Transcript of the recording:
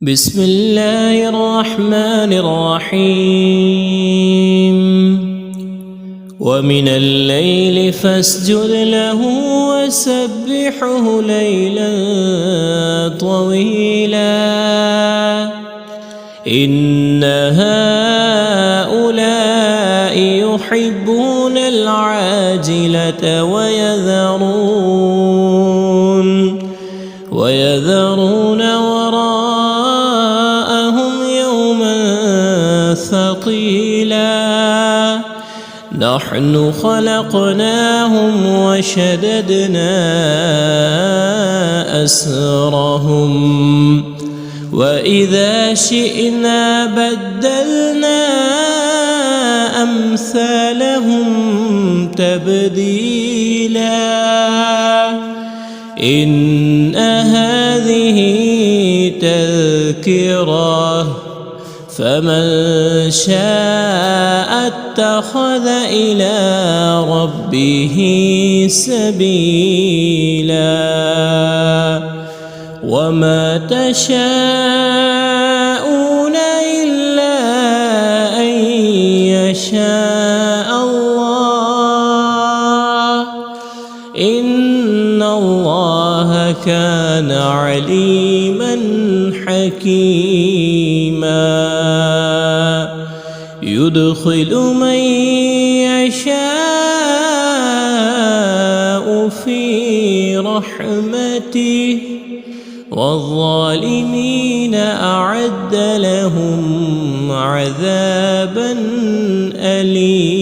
بسم الله الرحمن الرحيم ومن الليل فاسجد له وسبحه ليلا طويلا إن هؤلاء يحبون العاجلة ويذرون وراءهم يوما ثقيلا نحن خلقناهم وشددنا أسرهم وإذا شئنا بدلنا أمثالهم تبديلا إن هذه تذكرة فمن شاء اتخذ إلى ربه سبيلا وما تشاءون إلا أن يشاء الله إن الله كان عليما حكيما يدخل من يشاء في رحمته والظالمين أعد لهم عذابا أليما.